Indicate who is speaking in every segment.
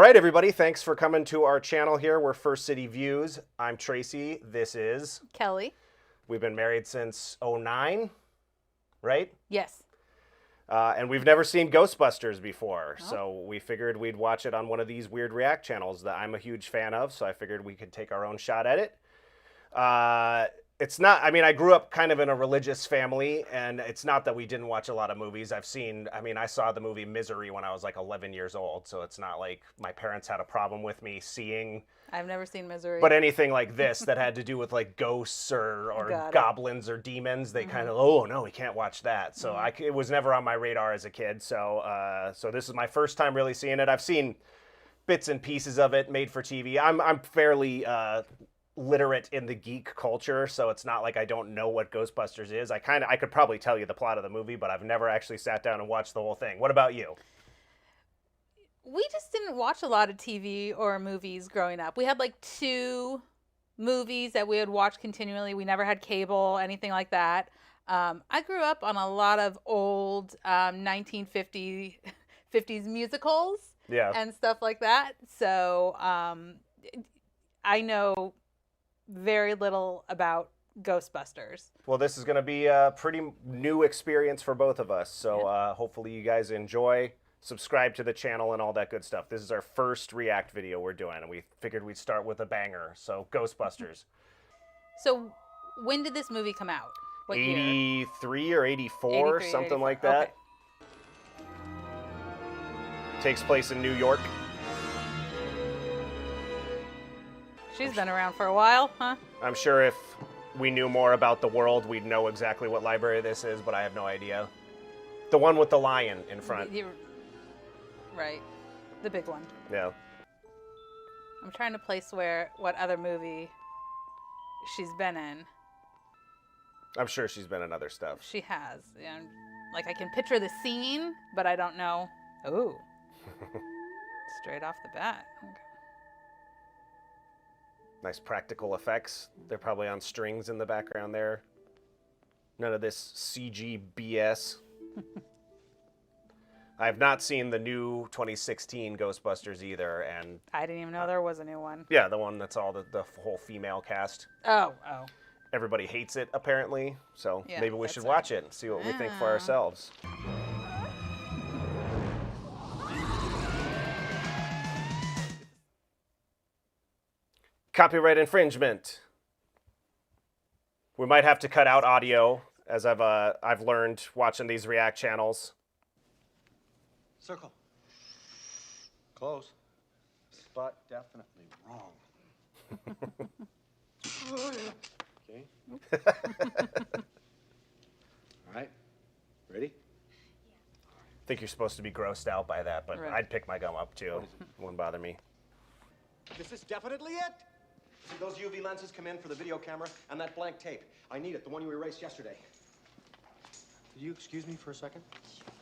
Speaker 1: right, everybody, thanks for coming to our channel here. We're First City Views. I'm Tracy. This is
Speaker 2: Kelly.
Speaker 1: We've been married since '09, right?
Speaker 2: Yes.
Speaker 1: And we've never seen Ghostbusters before, so we figured we'd watch it on one of these weird react channels that I'm a huge fan of, so I figured we could take our own shot at it. It's not, I mean, I grew up kind of in a religious family, and it's not that we didn't watch a lot of movies. I saw the movie Misery when I was like 11 years old, so it's not like my parents had a problem with me seeing...
Speaker 2: I've never seen Misery.
Speaker 1: But anything like this that had to do with like ghosts or goblins or demons, they kind of, oh no, we can't watch that. So it was never on my radar as a kid. So so this is my first time really seeing it. I've seen bits and pieces of it made for TV. I'm fairly literate in the geek culture, so it's not like I don't know what Ghostbusters is. I could probably tell you the plot of the movie, but I've never actually sat down and watched the whole thing. What about you?
Speaker 2: We just didn't watch a lot of TV or movies growing up. We had like 2 movies that we would watch continually. We never had cable, anything like that. I grew up on a lot of old 1950s musicals and stuff like that. So I know very little about Ghostbusters.
Speaker 1: Well, this is going to be a pretty new experience for both of us. So hopefully you guys enjoy. Subscribe to the channel and all that good stuff. This is our first react video we're doing, and we figured we'd start with a banger. So Ghostbusters.
Speaker 2: So when did this movie come out? What
Speaker 1: 83
Speaker 2: year?
Speaker 1: or 84,
Speaker 2: 83,
Speaker 1: something
Speaker 2: 84.
Speaker 1: like that.
Speaker 2: Okay.
Speaker 1: Takes place in New York.
Speaker 2: She's been around for a while, huh?
Speaker 1: I'm sure if we knew more about the world, we'd know exactly what library this is, but I have no idea. The one with the lion in front.
Speaker 2: Right. The big one.
Speaker 1: Yeah.
Speaker 2: I'm trying to place what other movie she's been in.
Speaker 1: I'm sure she's been in other stuff.
Speaker 2: She has. And like I can picture the scene, but I don't know. Oh. Straight off the bat. Okay.
Speaker 1: Nice practical effects. They're probably on strings in the background there. None of this CG BS. I have not seen the new 2016 Ghostbusters either, and
Speaker 2: I didn't even know there was a new one.
Speaker 1: Yeah, the one that's all the whole female cast.
Speaker 2: Oh.
Speaker 1: Everybody hates it apparently, so maybe we should watch it and see what we think for ourselves. Copyright infringement. We might have to cut out audio, as I've learned watching these react channels.
Speaker 3: Circle. Close. Spot definitely wrong. Okay. All right. Ready?
Speaker 1: I think you're supposed to be grossed out by that, but I'd pick my gum up too. It wouldn't bother me.
Speaker 3: This is definitely it. See, those UV lenses come in for the video camera, and that blank tape. I need it, the one you erased yesterday. Could you excuse me for a second?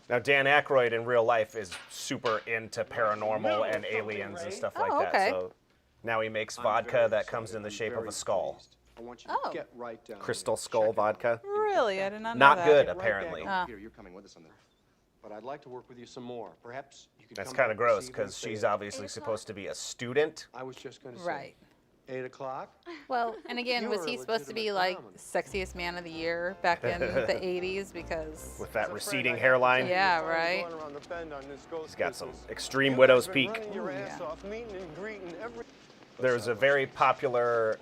Speaker 1: Now, Dan Aykroyd in real life is super into paranormal and aliens and stuff like that. So now he makes vodka that comes in the shape of a skull.
Speaker 3: I want you to get right down.
Speaker 1: Crystal Skull vodka.
Speaker 2: Really? I did not know
Speaker 1: Not
Speaker 2: that.
Speaker 1: good, apparently.
Speaker 3: Peter, you're coming with us on this. But I'd like to work with you some more. Perhaps you could
Speaker 1: That's
Speaker 3: come
Speaker 1: kind
Speaker 3: back
Speaker 1: of gross
Speaker 3: this
Speaker 1: because
Speaker 3: evening,
Speaker 1: she's
Speaker 3: say
Speaker 1: obviously supposed to be a student.
Speaker 3: I was just going to say.
Speaker 2: Right.
Speaker 3: 8 o'clock?
Speaker 2: Well, and again, was he supposed to be like sexiest man of the year back in the 80s? Because
Speaker 1: with that receding hairline.
Speaker 2: Yeah, right.
Speaker 1: He's got some extreme widow's peak. There's a very popular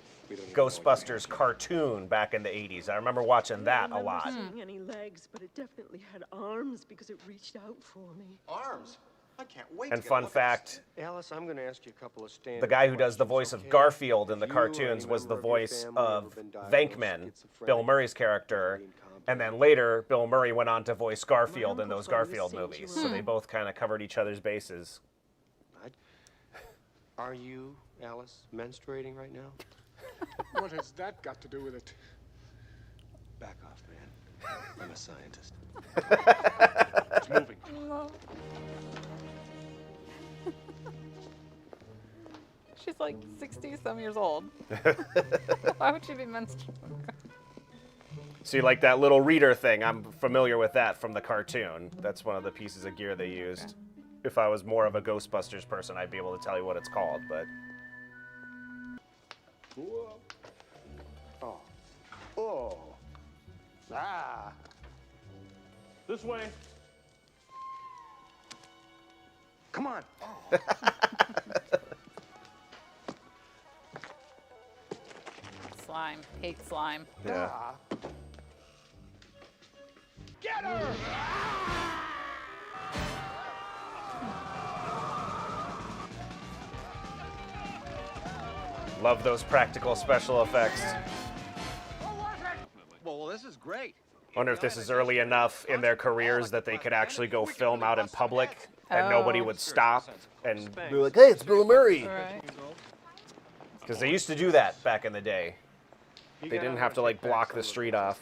Speaker 1: Ghostbusters cartoon back in the 80s. I remember watching that a lot.
Speaker 4: I don't remember seeing any legs, but it definitely had arms because it reached out for me.
Speaker 3: Arms? I can't wait.
Speaker 1: And fun fact,
Speaker 3: Alice, I'm going to ask you a couple of standard
Speaker 1: the guy who does the voice of
Speaker 3: questions,
Speaker 1: Garfield in the
Speaker 3: You or
Speaker 1: cartoons
Speaker 3: any
Speaker 1: was the
Speaker 3: member of your
Speaker 1: voice
Speaker 3: family
Speaker 1: of
Speaker 3: who've been diagnosed
Speaker 1: Venkman,
Speaker 3: schizophrenic
Speaker 1: Bill Murray's character, and then later Bill Murray went on to voice Garfield in those Garfield movies. So they both kind of covered each other's bases.
Speaker 3: Are you, Alice, menstruating right now?
Speaker 5: What has that got to do with it?
Speaker 3: Back off, man. I'm a scientist.
Speaker 5: It's moving.
Speaker 2: She's like 60-some years old. Why would she be menstruating?
Speaker 1: See, like that little reader thing, I'm familiar with that from the cartoon. That's one of the pieces of gear they used. if I was more of a Ghostbusters person, I'd be able to tell you what it's called, but...
Speaker 3: Whoa. Oh. Oh. Ah. This way. Come on. Oh.
Speaker 2: Slime. Hate slime.
Speaker 1: Yeah.
Speaker 3: Get her!
Speaker 1: Love those practical special effects.
Speaker 3: Well, this is great.
Speaker 1: Wonder if this is early enough in their careers that they could actually go film out in public and nobody would stop and be like, hey, it's Bill Murray.
Speaker 2: Right.
Speaker 1: Because they used to do that back in the day. They didn't have to like block the street off.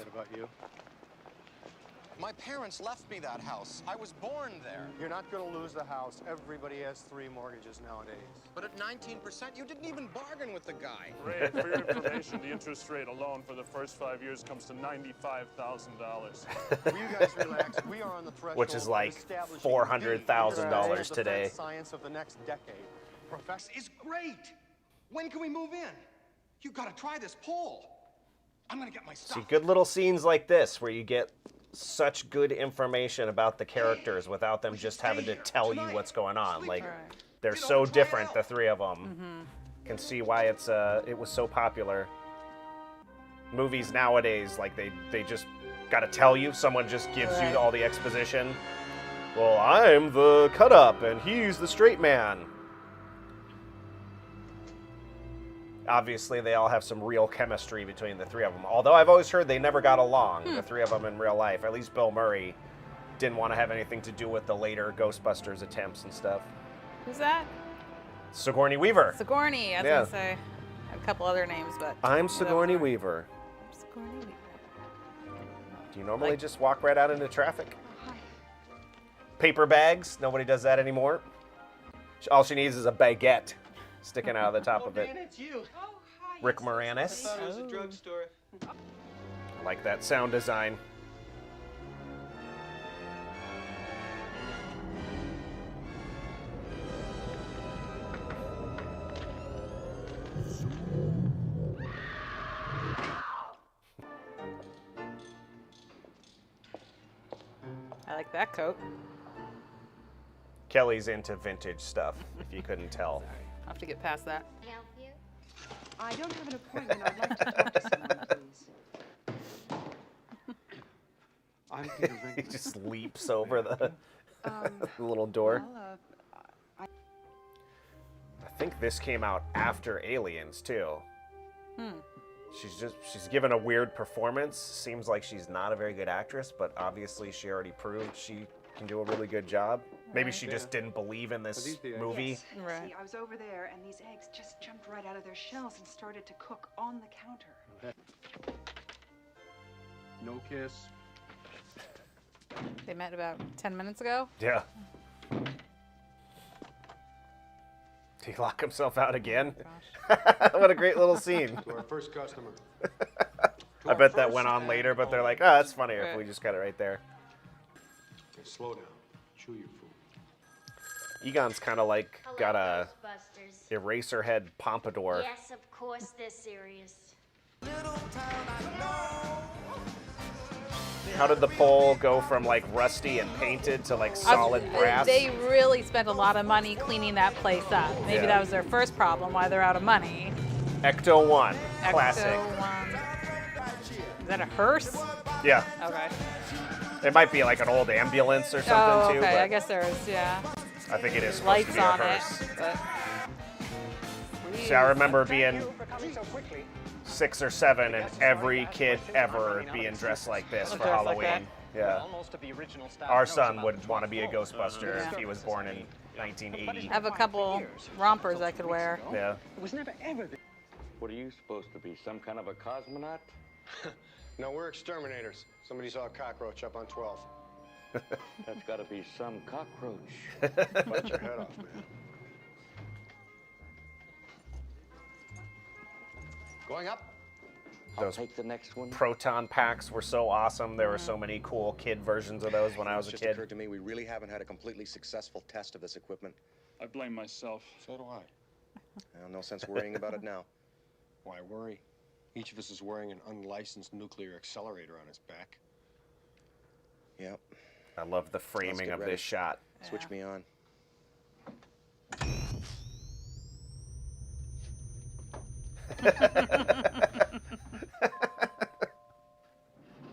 Speaker 6: My parents left me that house. I was born there.
Speaker 3: You're not going to lose the house. Everybody has 3 mortgages nowadays.
Speaker 6: But at 19%, you didn't even bargain with the guy.
Speaker 5: Ray, for your information, the interest rate alone for the first 5 years comes to $95,000.
Speaker 3: Will you guys relax? We are on the threshold
Speaker 1: Which is like
Speaker 3: of establishing
Speaker 1: $400,000
Speaker 3: the
Speaker 1: today.
Speaker 3: defense science of the next decade.
Speaker 6: Professor is great. When can we move in? You got to try this pole. I'm going to get my stuff.
Speaker 1: See, good little scenes like this where you get such good information about the characters without them just having to tell you what's going on. Like, they're so different, the 3 of them. Can see why it was so popular. Movies nowadays, like they just gotta tell you. Someone just gives you all the exposition. Well, I'm the cut up and he's the straight man. Obviously, they all have some real chemistry between the 3 of them. Although I've always heard they never got along, the 3 of them in real life. At least Bill Murray didn't want to have anything to do with the later Ghostbusters attempts and stuff.
Speaker 2: Who's that?
Speaker 1: Sigourney Weaver.
Speaker 2: Sigourney. I was gonna say. I have a couple other names, but.
Speaker 1: I'm Sigourney Weaver.
Speaker 2: Sigourney Weaver.
Speaker 1: Do you normally just walk right out into traffic? Paper bags. Nobody does that anymore. All she needs is a baguette sticking out of the top of it.
Speaker 3: Dan, it's you.
Speaker 7: Oh, hi.
Speaker 1: Rick Moranis.
Speaker 3: I thought it was a drugstore.
Speaker 1: I like that sound design.
Speaker 2: I like that coat.
Speaker 1: Kelly's into vintage stuff, if you couldn't tell.
Speaker 2: I'll have to get past that.
Speaker 7: Help you?
Speaker 4: I don't have an appointment. I'd like to talk to someone, please.
Speaker 3: I'm Peter
Speaker 1: He
Speaker 3: Venkman.
Speaker 1: just leaps over the little door.
Speaker 4: Well,
Speaker 1: I think this came out after Aliens, too. She's given a weird performance. Seems like she's not a very good actress, but obviously she already proved she can do a really good job. Maybe she just didn't believe in this movie.
Speaker 8: Yes.
Speaker 2: Right.
Speaker 8: See, I was over there, and these eggs just jumped right out of their shells and started to cook on the counter.
Speaker 3: No kiss.
Speaker 2: They met about 10 minutes ago.
Speaker 1: Yeah. Did he lock himself out again? What a great little scene.
Speaker 3: To our first customer.
Speaker 1: I bet that went on later, but they're like, oh, that's funnier if we just got it right there.
Speaker 3: Okay, slow down. Chew your food.
Speaker 1: Egon's kind of like
Speaker 7: Hello,
Speaker 1: got a
Speaker 7: Ghostbusters.
Speaker 1: eraser head pompadour.
Speaker 7: Yes, of course they're serious.
Speaker 1: How did the pole go from like rusty and painted to like solid brass?
Speaker 2: They really spent a lot of money cleaning that place up. Maybe
Speaker 1: Yeah.
Speaker 2: that was their first problem, why they're out of money.
Speaker 1: Ecto 1, classic.
Speaker 2: Ecto one. Is that a hearse?
Speaker 1: Yeah,
Speaker 2: Okay.
Speaker 1: it might be like an old ambulance or something
Speaker 2: Oh,
Speaker 1: too.
Speaker 2: okay.
Speaker 1: But
Speaker 2: I guess there is, yeah.
Speaker 1: I think it is supposed to
Speaker 2: Lights
Speaker 1: be a
Speaker 2: on
Speaker 1: hearse.
Speaker 2: it. But
Speaker 1: See, I remember being 6 or 7 and every kid ever being dressed like this for
Speaker 2: Dressed like
Speaker 1: Halloween. Yeah. Our son would want to be a Ghostbuster if
Speaker 2: Yeah.
Speaker 1: he was born in 1980.
Speaker 2: I have a couple rompers I could wear.
Speaker 1: Yeah.
Speaker 9: What are you supposed to be, some kind of a cosmonaut?
Speaker 3: No, we're exterminators. Somebody saw a cockroach up on 12.
Speaker 9: That's got to be some cockroach.
Speaker 3: Bite your head off, man. Going up.
Speaker 1: those
Speaker 9: take the next one.
Speaker 1: proton packs were so awesome. There were so many cool kid versions of those when I was a
Speaker 3: It just
Speaker 1: kid.
Speaker 3: occurred to me we really haven't had a completely successful test of this equipment.
Speaker 5: I blame myself.
Speaker 3: So do I. Well, no sense worrying about it now. Why worry? Each of us is wearing an unlicensed nuclear accelerator on his back. Yep.
Speaker 1: I love the framing of
Speaker 3: ready.
Speaker 1: this shot.
Speaker 3: Switch me on.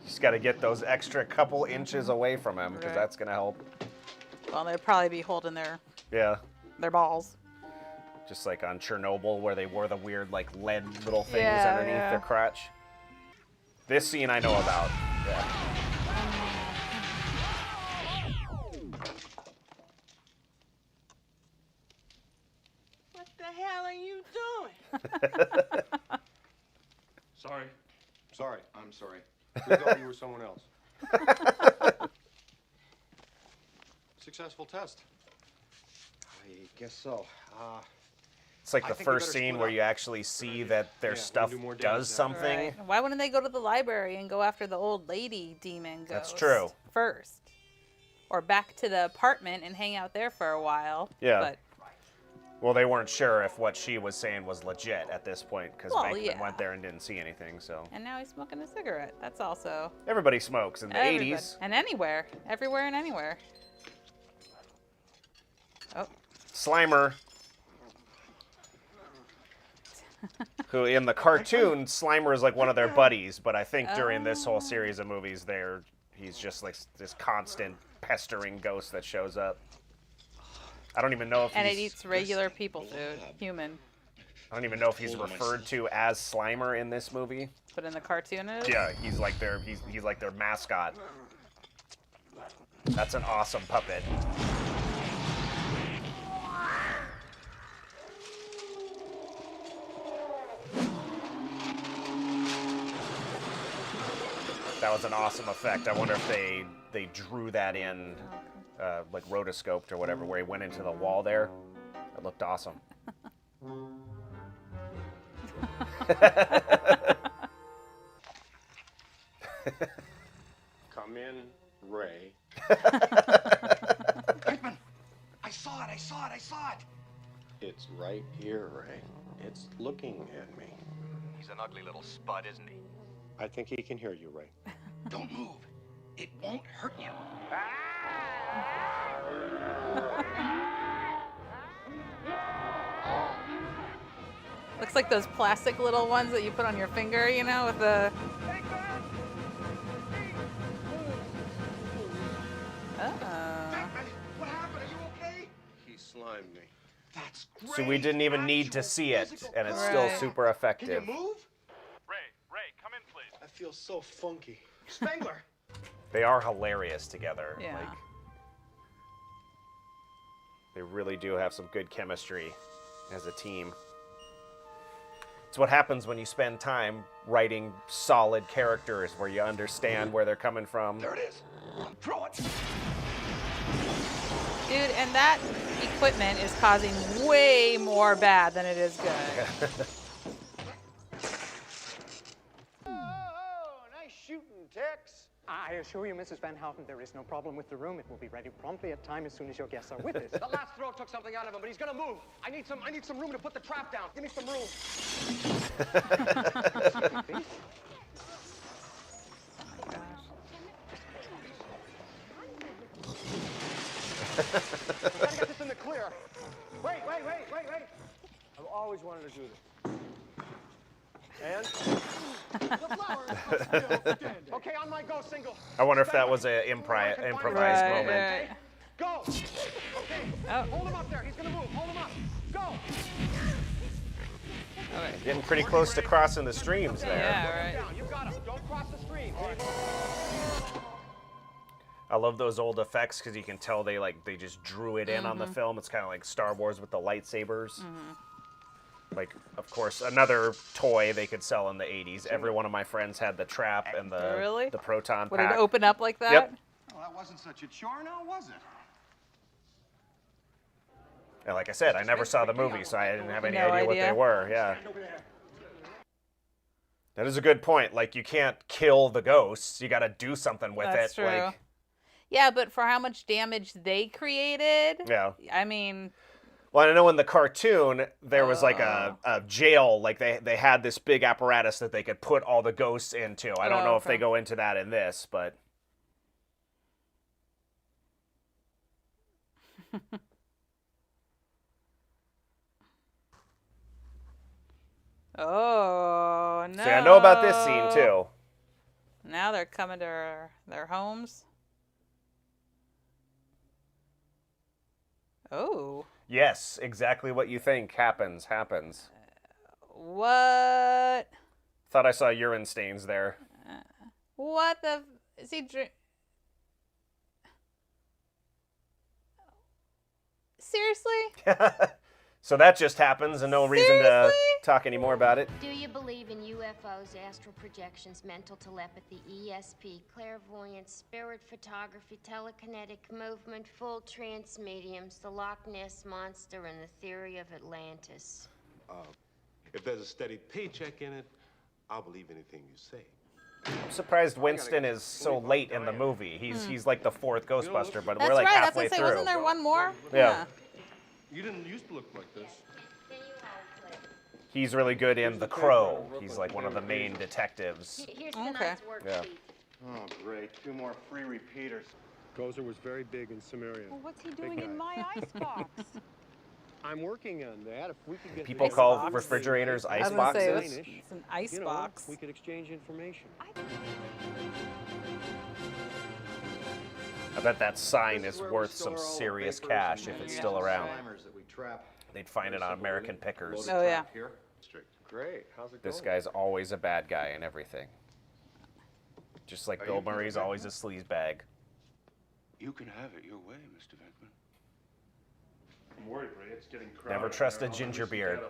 Speaker 1: Just got to get those extra couple inches away from him because
Speaker 2: Right.
Speaker 1: that's going to help.
Speaker 2: Well, they'd probably be holding their balls.
Speaker 1: Just like on Chernobyl where they wore the weird like lead little things
Speaker 2: Yeah,
Speaker 1: underneath
Speaker 2: yeah.
Speaker 1: their crotch. This scene I know about. Yeah.
Speaker 10: What the hell are you doing?
Speaker 3: Sorry. Sorry. I'm sorry. We thought you were someone else. Successful test. I guess so.
Speaker 1: It's like
Speaker 3: I
Speaker 1: the
Speaker 3: think we
Speaker 1: first
Speaker 3: better
Speaker 1: scene
Speaker 3: split
Speaker 1: where
Speaker 3: up.
Speaker 1: you actually see that their
Speaker 3: Yeah, we
Speaker 1: stuff
Speaker 3: do more damage
Speaker 1: does
Speaker 3: now.
Speaker 1: something.
Speaker 2: Right. Why wouldn't they go to the library and go after the old lady demon ghost?
Speaker 1: That's true.
Speaker 2: First. Or back to the apartment and hang out there for a while.
Speaker 1: Yeah.
Speaker 2: But
Speaker 1: Well, they weren't sure if what she was saying was legit at this point because
Speaker 2: Well,
Speaker 1: Bankman
Speaker 2: yeah.
Speaker 1: went there and didn't see anything. So
Speaker 2: and now he's smoking a cigarette. That's also
Speaker 1: everybody smokes in the
Speaker 2: everybody.
Speaker 1: 80s.
Speaker 2: And anywhere. Everywhere and anywhere. Oh.
Speaker 1: Slimer, who in the cartoon, Slimer is like one of their buddies, but I think during this whole series of movies, he's just like this constant pestering ghost that shows up. I don't even know if
Speaker 2: And it
Speaker 1: he's,
Speaker 2: eats regular people food. Human.
Speaker 1: I don't even know if he's referred to as Slimer in this movie.
Speaker 2: But in the cartoon it is?
Speaker 1: Yeah, he's like their mascot. That's an awesome puppet. That was an awesome effect. I wonder if they drew that in, like rotoscoped or whatever, where he went into the wall there. It looked awesome.
Speaker 3: Come in, Ray.
Speaker 6: Pinkman! I saw it! I saw it! I saw it!
Speaker 3: It's right here, Ray. It's looking at me.
Speaker 6: He's an ugly little spud, isn't he?
Speaker 3: I think he can hear you, Ray.
Speaker 6: Don't move. It won't hurt you.
Speaker 2: Looks like those plastic little ones that you put on your finger, you know, with the...
Speaker 6: What happened? Are you okay?
Speaker 3: He slimed me.
Speaker 6: That's great.
Speaker 1: So we didn't even need to see it, and it's still
Speaker 2: Right.
Speaker 1: super effective.
Speaker 6: Can you move?
Speaker 5: Ray, come in, please.
Speaker 3: I feel so funky.
Speaker 6: Spangler!
Speaker 1: They are hilarious together.
Speaker 2: Yeah.
Speaker 1: Like, they really do have some good chemistry as a team. It's what happens when you spend time writing solid characters where you understand where they're coming from.
Speaker 6: There it is. Throw it.
Speaker 2: Dude, and that equipment is causing way more bad than it is good.
Speaker 11: Oh, nice shooting, Tex. I assure you, Mrs. Van Houten, there is no problem with the room. It will be ready promptly at time as soon as your guests are with us.
Speaker 6: The last throw took something out of him, but he's gonna move. I need some room to put the trap down. Give me some room. We gotta get this in the clear.
Speaker 11: Wait. I've always wanted to do this. And?
Speaker 6: The flower is still standing. Okay, on my go, single.
Speaker 1: I wonder if that was an improvised
Speaker 2: Right,
Speaker 1: moment.
Speaker 2: right.
Speaker 6: Go. Okay.
Speaker 2: Oh.
Speaker 6: Hold him up there. He's gonna move. Hold him up. Go.
Speaker 2: Okay.
Speaker 1: Getting pretty close to crossing the streams there.
Speaker 2: Yeah, right.
Speaker 6: Down. You got him. Don't cross the stream.
Speaker 1: I love those old effects because you can tell they just drew it in on the film. It's kind of like Star Wars with the lightsabers. Like, of course, another toy they could sell in the 80s. Every one of my friends had the trap and the proton
Speaker 2: Would
Speaker 1: pack.
Speaker 2: it open up like that?
Speaker 1: Yep.
Speaker 6: Well, that wasn't such a chore now, was it?
Speaker 1: And like I said, I never saw the movie, so I didn't have any
Speaker 2: No
Speaker 1: idea what they
Speaker 2: idea.
Speaker 1: were. Yeah. That is a good point. Like, you can't kill the ghosts. You got to do something with
Speaker 2: That's
Speaker 1: it.
Speaker 2: true.
Speaker 1: Like,
Speaker 2: yeah, but for how much damage they created,
Speaker 1: yeah.
Speaker 2: I mean...
Speaker 1: Well, I know in the cartoon, there was like a jail. Like, they had this big apparatus that they could put all the ghosts into. I don't know if they go into that in this, but...
Speaker 2: Oh, no.
Speaker 1: See, I know about this scene, too.
Speaker 2: Now they're coming to their homes. Oh.
Speaker 1: Yes, exactly what you think happens.
Speaker 2: What?
Speaker 1: Thought I saw urine stains there.
Speaker 2: What the... Is he... Seriously?
Speaker 1: So that just happens and no reason to talk any more about it.
Speaker 7: Do you believe in UFOs, astral projections, mental telepathy, ESP, clairvoyance, spirit photography, telekinetic movement, full trance mediums, the Loch Ness Monster, and the theory of Atlantis?
Speaker 12: If there's a steady paycheck in it, I'll believe anything you say.
Speaker 1: I'm surprised Winston is so late in the movie. He's like the fourth Ghostbuster, but we're like
Speaker 2: right.
Speaker 1: halfway
Speaker 2: That's what I say.
Speaker 1: through.
Speaker 2: Wasn't there one more?
Speaker 1: Yeah.
Speaker 12: You didn't used to look like this.
Speaker 1: He's really good in The Crow. He's like one of the main detectives.
Speaker 7: Here's tonight's worksheet.
Speaker 3: Oh, great. 2 more free repeaters.
Speaker 13: Gozer was very big in Samaria.
Speaker 8: Well, what's he doing in my icebox?
Speaker 13: I'm working on that. If we could get
Speaker 1: People call refrigerators ice boxes.
Speaker 2: It's an ice box.
Speaker 13: We could exchange information.
Speaker 1: I bet that sign is worth some serious cash if it's still around. They'd find it on American Pickers.
Speaker 2: Oh, yeah.
Speaker 12: Great. How's it going?
Speaker 1: This guy's always a bad guy in everything. Just like Bill Murray's always a sleazebag.
Speaker 12: You can have it your way, Mr. Venkman.
Speaker 5: I'm worried, Ray. It's getting crowded.
Speaker 1: Never trust a ginger beard.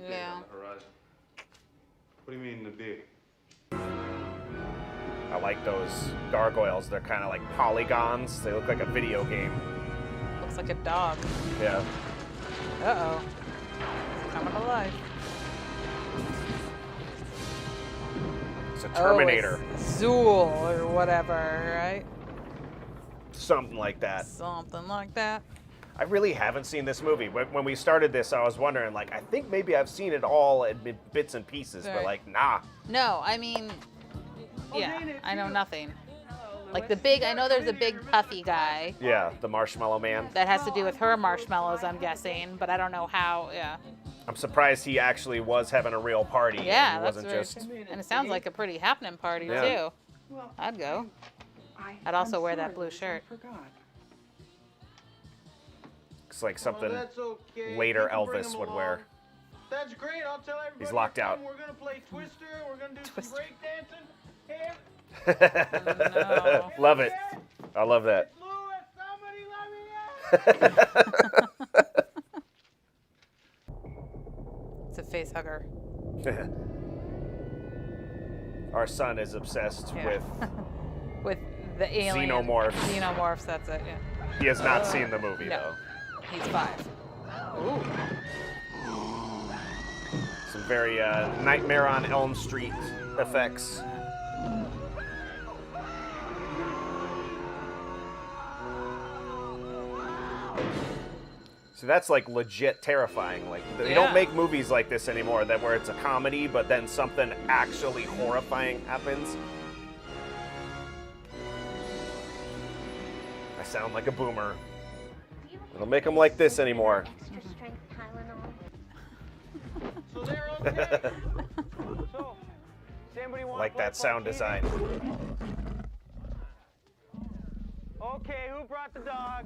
Speaker 2: Yeah.
Speaker 12: What do you mean, the big?
Speaker 1: I like those gargoyles. They're kind of like polygons. They look like a video game.
Speaker 2: Looks like a dog.
Speaker 1: Yeah.
Speaker 2: Uh-oh. It's coming to life.
Speaker 1: It's a Terminator.
Speaker 2: Oh, it's Zool or whatever, right?
Speaker 1: Something like that.
Speaker 2: Something like that.
Speaker 1: I really haven't seen this movie. When we started this, I was wondering, like, I think maybe I've seen it all in bits and pieces, but like, nah.
Speaker 2: No, I mean, yeah, I know nothing. Like the big, I know there's a big puffy guy.
Speaker 1: Yeah, the Marshmallow Man.
Speaker 2: That has to do with her marshmallows, I'm guessing, but I don't know how, yeah.
Speaker 1: I'm surprised he actually was having a real party.
Speaker 2: Yeah,
Speaker 1: and
Speaker 2: that's
Speaker 1: wasn't
Speaker 2: very,
Speaker 1: just.
Speaker 2: and it sounds like a pretty happening party,
Speaker 1: Yeah.
Speaker 2: too. I'd go. I'd also wear that blue shirt.
Speaker 1: Looks like something later Elvis would wear.
Speaker 10: That's great. I'll tell everybody.
Speaker 1: He's locked out.
Speaker 10: We're gonna play Twister. We're gonna do some break dancing. Hey,
Speaker 2: No.
Speaker 1: Love it. I love that.
Speaker 10: somebody let me out.
Speaker 2: It's a face hugger.
Speaker 1: Our son is obsessed with
Speaker 2: with the alien.
Speaker 1: Xenomorphs.
Speaker 2: Xenomorphs, that's it, yeah.
Speaker 1: He has not seen the movie,
Speaker 2: No.
Speaker 1: though.
Speaker 2: He's 5. Ooh.
Speaker 1: Some very Nightmare on Elm Street effects. So that's like legit terrifying. Like they don't make movies like this anymore, that where it's a comedy, but then something actually horrifying happens. I sound like a boomer. They don't make them like this anymore.
Speaker 7: Extra strength Tylenol.
Speaker 10: So they're okay. So, does anybody want
Speaker 1: Like that sound design.
Speaker 10: Okay, who brought the dog?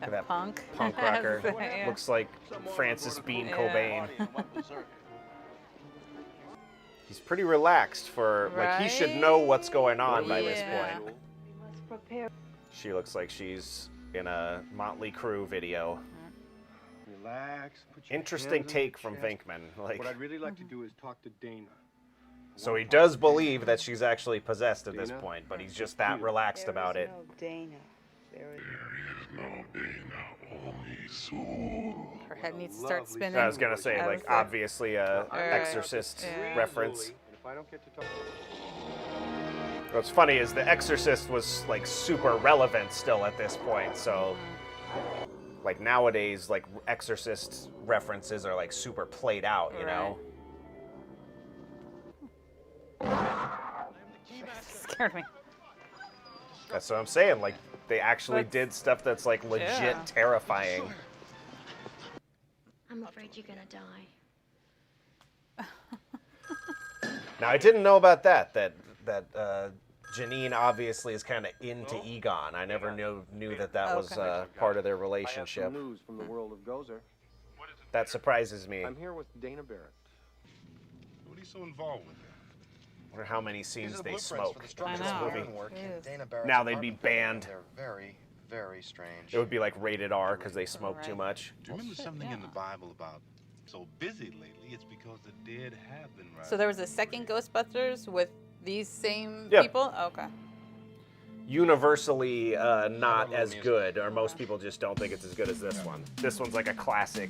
Speaker 1: Look at that
Speaker 2: punk
Speaker 1: rocker.
Speaker 2: Yeah.
Speaker 1: Looks like Francis Bean Cobain. He's pretty relaxed for, like, he should know what's going on by this point. She looks like she's in a Motley Crue video.
Speaker 12: Relax. Put your
Speaker 1: Interesting
Speaker 12: hands on
Speaker 1: take
Speaker 12: your
Speaker 1: from
Speaker 12: chest.
Speaker 1: Venkman. Like,
Speaker 12: What I'd really like to do is talk to Dana.
Speaker 1: so he does believe that she's actually possessed at this point, but he's just that relaxed about it.
Speaker 14: Dana. There is
Speaker 2: Her head needs to start spinning.
Speaker 1: I was gonna say, like, obviously a Exorcist reference.
Speaker 13: If I don't get to talk.
Speaker 1: What's funny is The Exorcist was like super relevant still at this point, so like nowadays, like Exorcist references are like super played out, you know?
Speaker 2: Scared me.
Speaker 1: That's what I'm saying. Like they actually did stuff that's like legit terrifying.
Speaker 7: I'm afraid you're gonna die.
Speaker 1: Now I didn't know about that Janine obviously is kind of into Egon. I never knew that was part of their relationship.
Speaker 13: I have some news from the world of Gozer.
Speaker 1: That surprises me.
Speaker 13: I'm here with Dana Barrett.
Speaker 12: What are you so involved with?
Speaker 1: I wonder how many scenes they smoke in this
Speaker 2: know.
Speaker 1: movie.
Speaker 14: Dana Barrett's
Speaker 1: Now they'd be banned.
Speaker 14: They're very, very strange.
Speaker 1: It would be like rated R because they smoke too much.
Speaker 12: Do you remember something in the Bible about so busy lately? It's because the dead have been rising.
Speaker 2: So there was a second Ghostbusters with these same
Speaker 1: Yeah.
Speaker 2: people? Okay.
Speaker 1: Universally not as good, or most people just don't think it's as good as this one. This one's like a classic.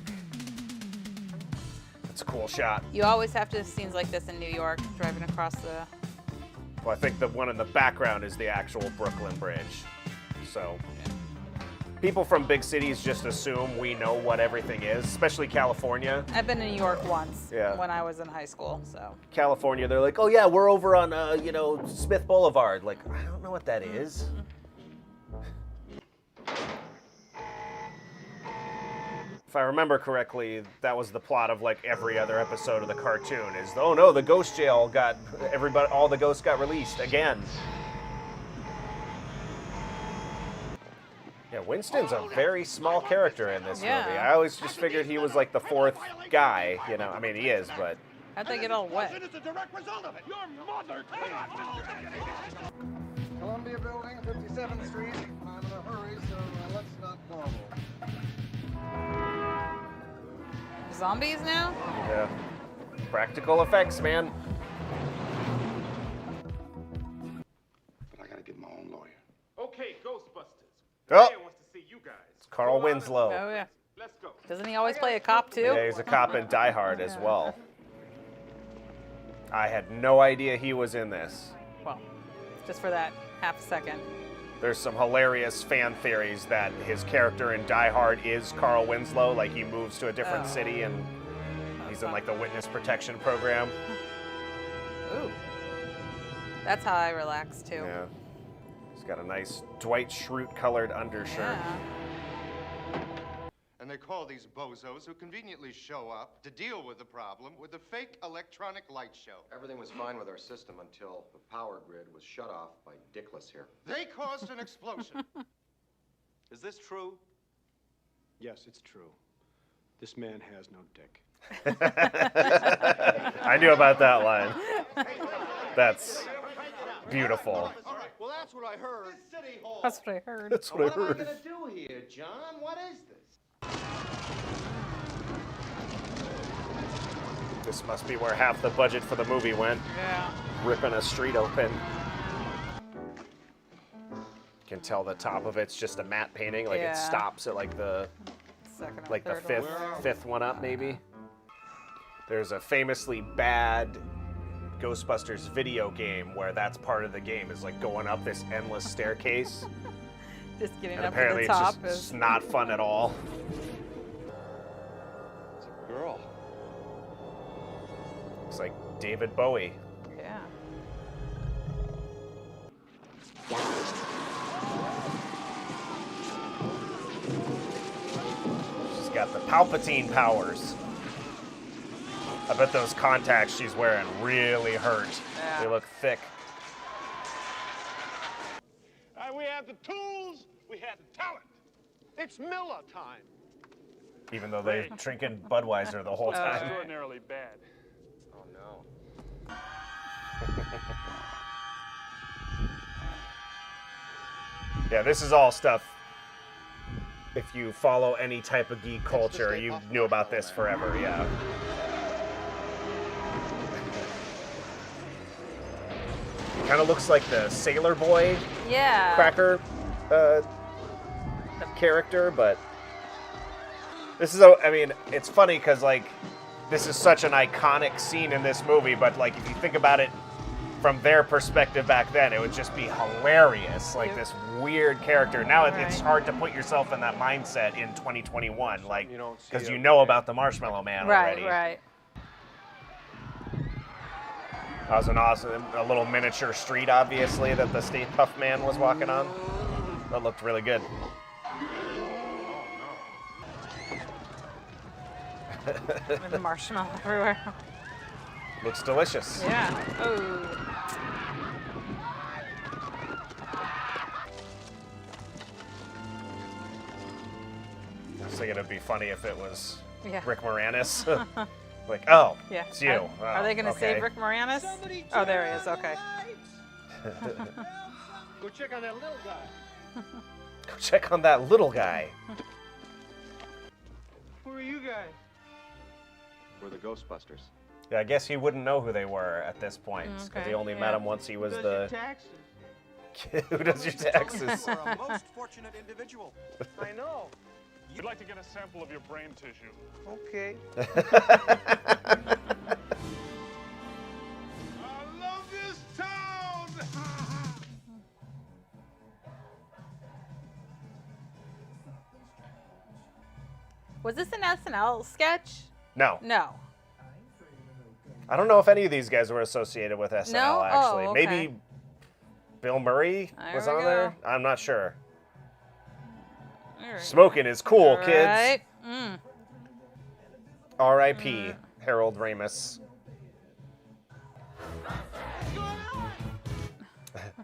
Speaker 1: It's a cool shot.
Speaker 2: You always have to have scenes like this in New York, driving across the...
Speaker 1: Well, I think the one in the background is the actual Brooklyn Bridge. So people from big cities just assume we know what everything is, especially California.
Speaker 2: I've been in New York once
Speaker 1: Yeah.
Speaker 2: when I was in high school, so...
Speaker 1: California, they're like, oh yeah, we're over on, Smith Boulevard. Like, I don't know what that is. If I remember correctly, that was the plot of like every other episode of the cartoon. Is oh no, the ghost jail got all the ghosts got released again. Yeah, Winston's a very small character in this movie. I always just figured he was like the fourth guy. You know, I mean he is, but.
Speaker 2: How'd they get all wet?
Speaker 6: It's a direct result of it. Your mother.
Speaker 15: Columbia Building, 57th Street. I'm in a hurry, so let's not dawdle.
Speaker 2: Zombies now?
Speaker 1: Yeah. Practical effects, man.
Speaker 12: But I gotta get my own lawyer.
Speaker 16: Okay, Ghostbusters.
Speaker 1: Oh!
Speaker 16: Man wants to see you guys.
Speaker 1: It's Carl Winslow.
Speaker 2: Oh, yeah.
Speaker 16: Let's go.
Speaker 2: Doesn't he always play a cop, too?
Speaker 1: Yeah, he's a cop in Die Hard as well. I had no idea he was in this.
Speaker 2: Well, just for that half second.
Speaker 1: There's some hilarious fan theories that his character in Die Hard is Carl Winslow, like he moves to a different city and he's in like the witness protection program.
Speaker 2: Ooh. That's how I relax, too.
Speaker 1: Yeah. He's got a nice Dwight Schrute colored undershirt.
Speaker 2: Yeah.
Speaker 17: And they call these bozos who conveniently show up to deal with the problem with a fake electronic light show.
Speaker 3: Everything was fine with our system until the power grid was shut off by Dickless here.
Speaker 17: They caused an explosion.
Speaker 3: Is this true?
Speaker 13: Yes, it's true. This man has no dick.
Speaker 1: I knew about that line. That's beautiful.
Speaker 6: Well, that's what I heard.
Speaker 2: That's what I heard.
Speaker 1: That's what I heard.
Speaker 6: What am I gonna do here, John? What is this?
Speaker 1: This must be where half the budget for the movie went.
Speaker 2: Yeah.
Speaker 1: Ripping a street open. You can tell the top of it's just a matte painting. Like it stops at like the
Speaker 2: second,
Speaker 1: like the fifth one up maybe. There's a famously bad Ghostbusters video game where that's part of the game is like going up this endless staircase.
Speaker 2: Just getting
Speaker 1: And
Speaker 2: up
Speaker 1: apparently
Speaker 2: to the top
Speaker 1: it's just not fun at all.
Speaker 13: It's a girl.
Speaker 1: Looks like David Bowie.
Speaker 2: Yeah.
Speaker 1: She's got the Palpatine powers. I bet those contacts she's wearing really hurt.
Speaker 2: Yeah.
Speaker 1: They look thick.
Speaker 16: We have the tools. We have the talent.
Speaker 13: It's Miller time.
Speaker 1: Even though they're drinking Budweiser the whole time.
Speaker 16: Extraordinarily bad.
Speaker 3: Oh, no.
Speaker 1: Yeah, this is all stuff. If you follow any type of geek culture, you knew about this forever, yeah. Kind of looks like the Sailor Boy
Speaker 2: Yeah.
Speaker 1: cracker character, but this is I mean, it's funny because like this is such an iconic scene in this movie, but like if you think about it from their perspective back then, it would just be hilarious, like this weird character. Now it's hard to put yourself in that mindset in 2021, like because you know about the Marshmallow Man already.
Speaker 2: Right.
Speaker 1: That was an awesome, a little miniature street, obviously, that the Stay Puft Man was walking on. That looked really good.
Speaker 2: With the marshmallow everywhere.
Speaker 1: Looks delicious.
Speaker 2: Yeah. Oh.
Speaker 1: I was thinking it'd be funny if it was
Speaker 2: Yeah.
Speaker 1: Rick Moranis. Like, oh,
Speaker 2: Yeah.
Speaker 1: it's you.
Speaker 2: Are they going to
Speaker 1: okay.
Speaker 2: save Rick Moranis? Oh, there he is. Okay.
Speaker 16: Go check on that little guy.
Speaker 1: Go check on that little guy.
Speaker 16: Who are you guys?
Speaker 3: We're the Ghostbusters.
Speaker 1: Yeah, I guess he wouldn't know who they were at this point because he only met them once he was the.
Speaker 16: Taxes.
Speaker 1: Who does your taxes?
Speaker 6: You're a most fortunate individual.
Speaker 16: I know. We'd like to get a sample of your brain tissue. Okay.
Speaker 6: I love this town!
Speaker 2: Was this an SNL sketch?
Speaker 1: No.
Speaker 2: No.
Speaker 1: I don't know if any of these guys were associated with SNL,
Speaker 2: No?
Speaker 1: actually.
Speaker 2: Oh, okay.
Speaker 1: Maybe Bill Murray was
Speaker 2: There we
Speaker 1: on there?
Speaker 2: go.
Speaker 1: I'm not sure.
Speaker 2: All right.
Speaker 1: Smoking is cool,
Speaker 2: All
Speaker 1: kids.
Speaker 2: right. Mm.
Speaker 1: R.I.P. Harold Ramis.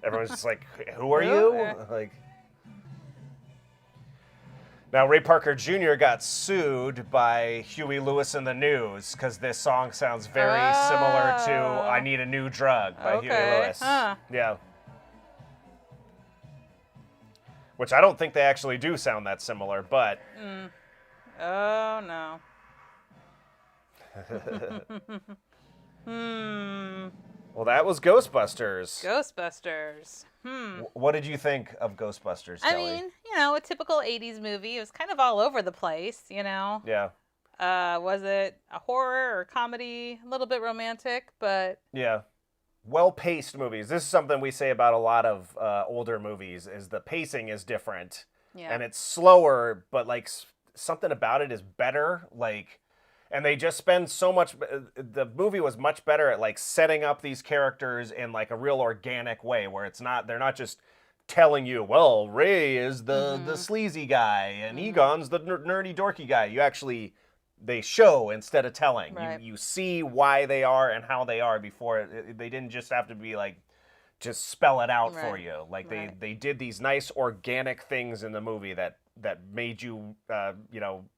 Speaker 1: Everyone's just like, who are you? Like, now, Ray Parker Jr. got sued by Huey Lewis and the News because this song sounds very similar to I Need a New Drug by Huey Lewis.
Speaker 2: Huh.
Speaker 1: Yeah. Which I don't think they actually do sound that similar, but...
Speaker 2: Oh, no.
Speaker 1: Well, that was Ghostbusters.
Speaker 2: Ghostbusters.
Speaker 1: What did you think of Ghostbusters,
Speaker 2: I
Speaker 1: Kelly?
Speaker 2: mean, you know, a typical 80s movie. It was kind of all over the place, you know.
Speaker 1: Yeah.
Speaker 2: Was it a horror or comedy? A little bit romantic, but...
Speaker 1: Yeah. Well-paced movies. This is something we say about a lot of older movies, is the pacing is different.
Speaker 2: Yeah.
Speaker 1: And it's slower, but, like, something about it is better. Like... And they just spend so much. The movie was much better at like setting up these characters in like a real organic way, where it's not. They're not just telling you, well, Ray is the sleazy guy and Egon's the nerdy dorky guy. You actually they show instead of telling.
Speaker 2: Right.
Speaker 1: You see why they are and how they are before. They didn't just have to be like just spell it out for you. Like they did these nice organic things in the movie that made you,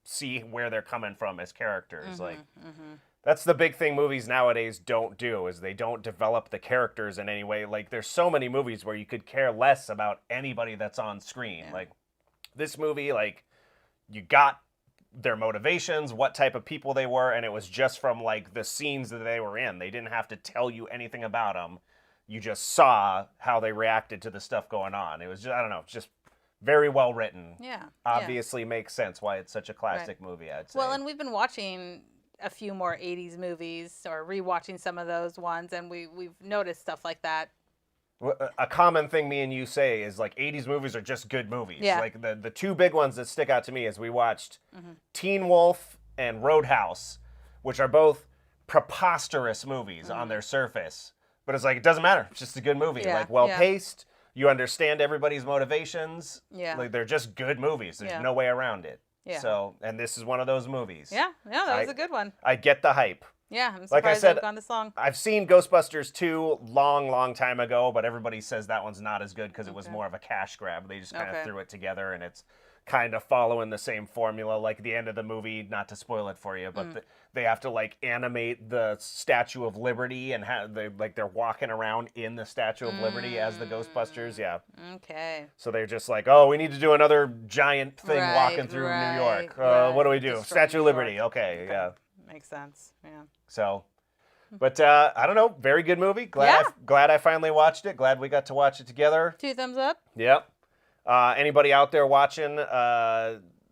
Speaker 1: see where they're coming from as characters. That's the big thing movies nowadays don't do, is they don't develop the characters in any way. Like, there's so many movies where you could care less about anybody that's on screen. Yeah. Like, this movie, like, you got their motivations, what type of people they were, and it was just from, like, the scenes that they were in. They didn't have to tell you anything about them. You just saw how they reacted to the stuff going on. It was just, I don't know, just... very well written.
Speaker 2: Yeah.
Speaker 1: Obviously makes sense why it's such a classic movie, I'd say.
Speaker 2: Well, and we've been watching a few more 80s movies or rewatching some of those ones, and we've noticed stuff like that.
Speaker 1: A common thing me and you say is like 80s movies are just good movies.
Speaker 2: Yeah.
Speaker 1: Like the two big ones that stick out to me is we watched Teen Wolf and Roadhouse, which are both preposterous movies on their surface. But it's like, it doesn't matter. It's just a good movie.
Speaker 2: Yeah.
Speaker 1: Like, well-paced. You understand everybody's motivations.
Speaker 2: Yeah.
Speaker 1: Like, they're just good movies. There's no way around it.
Speaker 2: Yeah.
Speaker 1: So, and this is one of those movies.
Speaker 2: Yeah, that was a good one.
Speaker 1: I get the hype.
Speaker 2: Yeah, I'm surprised
Speaker 1: like I said,
Speaker 2: they've gone this long.
Speaker 1: I've seen Ghostbusters 2 long time ago, but everybody says that one's not as good because it was more of a cash grab. They just kind of threw it together, and it's kind of following the same formula. Like the end of the movie, not to spoil it for you, but they have to like animate the Statue of Liberty and they're walking around in the Statue of Liberty as the Ghostbusters. Yeah.
Speaker 2: Okay.
Speaker 1: So they're just like, oh, we need to do another giant thing walking through New York. What do we do? Statue of Liberty. Okay. Yeah.
Speaker 2: Makes sense. Yeah.
Speaker 1: So, but I don't know. Very good movie. Glad I finally watched it. Glad we got to watch it together.
Speaker 2: 2 thumbs up.
Speaker 1: Yep. Anybody out there watching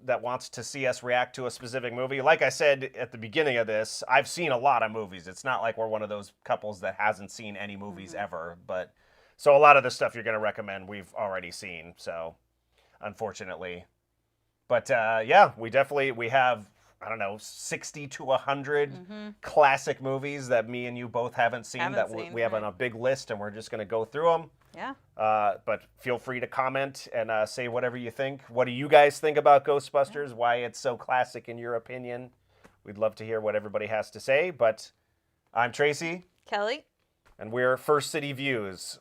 Speaker 1: that wants to see us react to a specific movie, like I said at the beginning of this, I've seen a lot of movies. It's not like we're one of those couples that hasn't seen any movies ever. But so a lot of the stuff you're going to recommend, we've already seen. So unfortunately, but yeah, we have, I don't know, 60 to 100 classic movies that me and you both haven't seen we have on a big list, and we're just going to go through them.
Speaker 2: Yeah.
Speaker 1: But feel free to comment and say whatever you think. What do you guys think about Ghostbusters? Why it's so classic in your opinion? We'd love to hear what everybody has to say. But I'm Tracy.
Speaker 2: Kelly.
Speaker 1: And we're First City Views.